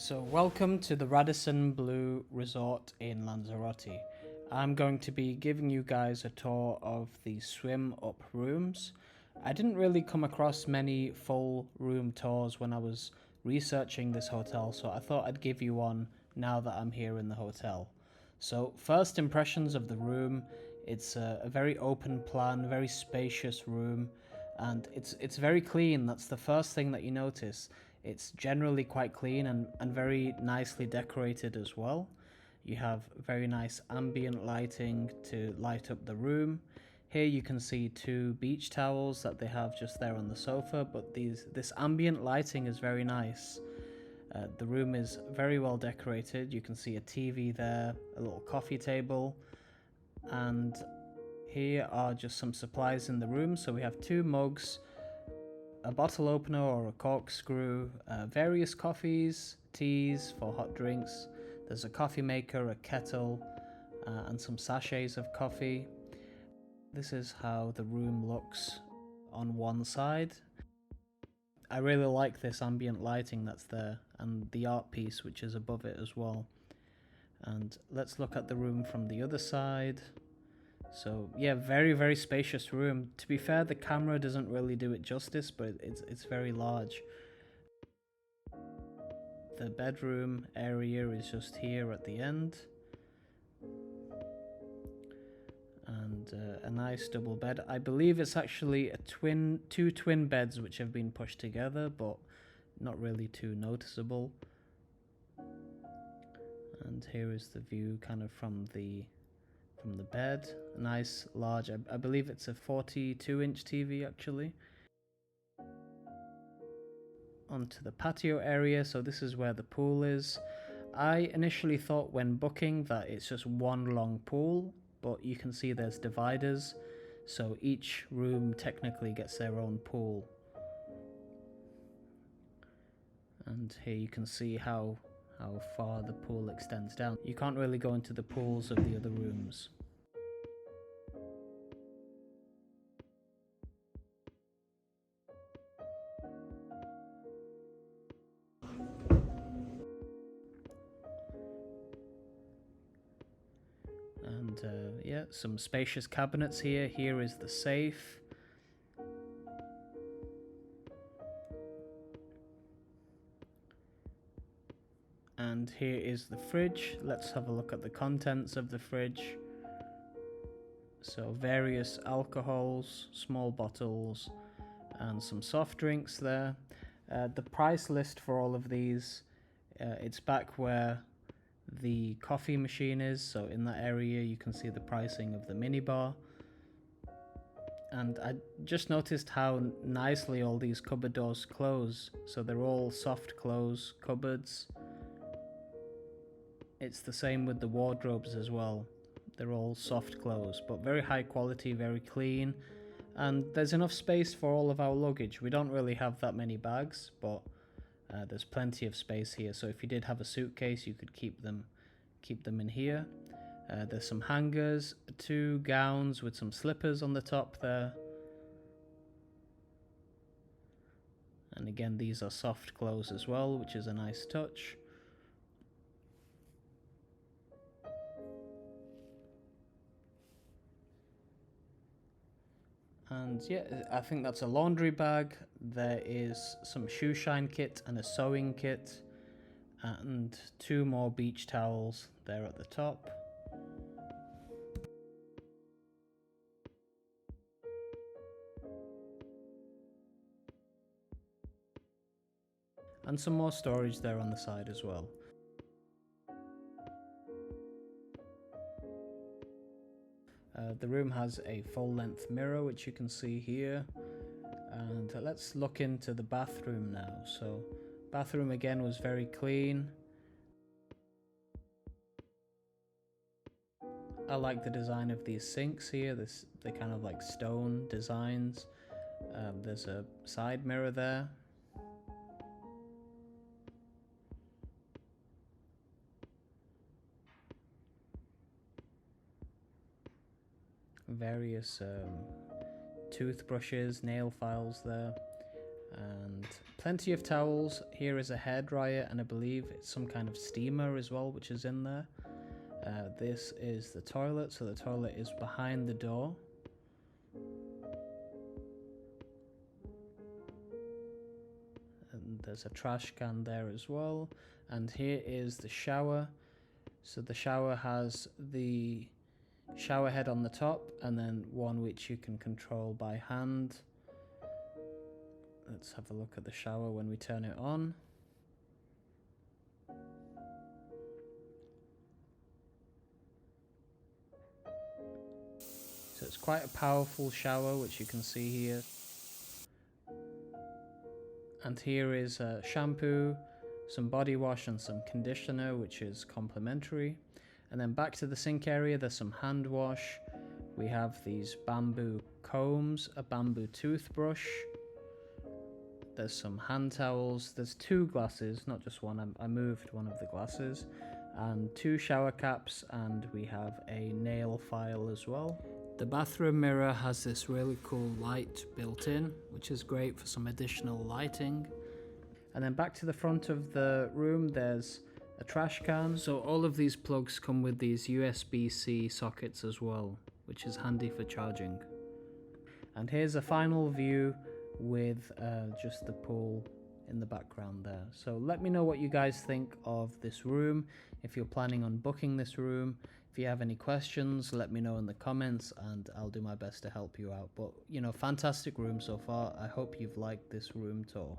So welcome to the Radisson Blu Resort in Lanzarote. I'm going to be giving you guys a tour of the swim up rooms. I didn't really come across many full room tours when I was researching this hotel, so I thought I'd give you one now that I'm here in the hotel. So first impressions of the room, it's a very open plan, very spacious room, and it's very clean. That's the first thing that you notice. It's generally quite clean and very nicely decorated as well. You have very nice ambient lighting to light up the room. Here you can see two beach towels that they have just there on the sofa, but this ambient lighting is very nice. The room is very well decorated. You can see a TV there, a little coffee table, and here are just some supplies in the room. So we have two mugs, a bottle opener or a corkscrew, various coffees, teas for hot drinks. There's a coffee maker, a kettle, and some sachets of coffee. This is how the room looks on one side. I really like this ambient lighting that's there and the art piece which is above it as well. And let's look at the room from the other side. So yeah, very spacious room. To be fair, the camera doesn't really do it justice, but it's very large. The bedroom area is just here at the end, and a nice double bed. I believe it's actually two twin beds which have been pushed together, but not really too noticeable. And here is the view kind of from the bed. A nice large, I believe it's a 42-inch TV actually. Onto the patio area, so this is where the pool is. I initially thought when booking that it's just one long pool, but you can see there's dividers, so each room technically gets their own pool. And here you can see how far the pool extends down. You can't really go into the pools of the other rooms. And yeah, some spacious cabinets here. Here is the safe. And here is the fridge. Let's have a look at the contents of the fridge. So various alcohols, small bottles, and some soft drinks there. The price list for all of these, it's back where the coffee machine is, so in that area you can see the pricing of the minibar. And I just noticed how nicely all these cupboard doors close, so they're all soft close cupboards. It's the same with the wardrobes as well. They're all soft close, but very high quality, very clean, and there's enough space for all of our luggage. We don't really have that many bags, but there's plenty of space here, so if you did have a suitcase you could keep them in here. There's some hangers, two gowns with some slippers on the top there, and again these are soft clothes as well, which is a nice touch. And yeah, I think that's a laundry bag. There is some shoe shine kit and a sewing kit, and two more beach towels there at the top. And some more storage there on the side as well. The room has a full-length mirror, which you can see here. And let's look into the bathroom now. So, bathroom again was very clean. I like the design of these sinks here. They're kind of like stone designs. There's a side mirror there. Various toothbrushes, nail files there. And plenty of towels. Here is a hairdryer, and I believe it's some kind of steamer as well, which is in there. This is the toilet, so the toilet is behind the door. And there's a trash can there as well. And here is the shower. So the shower has the shower head on the top, and then one which you can control by hand. Let's have a look at the shower when we turn it on. So it's quite a powerful shower, which you can see here. And here is a shampoo, some body wash and some conditioner, which is complimentary. And then back to the sink area, there's some hand wash. We have these bamboo combs, a bamboo toothbrush. There's some hand towels. There's 2 glasses, not just one. I moved one of the glasses. And 2 shower caps, and we have a nail file as well. The bathroom mirror has this really cool light built in, which is great for some additional lighting. And then back to the front of the room, there's a trash can. So all of these plugs come with these USB-C sockets as well, which is handy for charging. And here's a final view with just the pool in the background there. So let me know what you guys think of this room, if you're planning on booking this room. If you have any questions, let me know in the comments and I'll do my best to help you out. But, you know, fantastic room so far. I hope you've liked this room tour.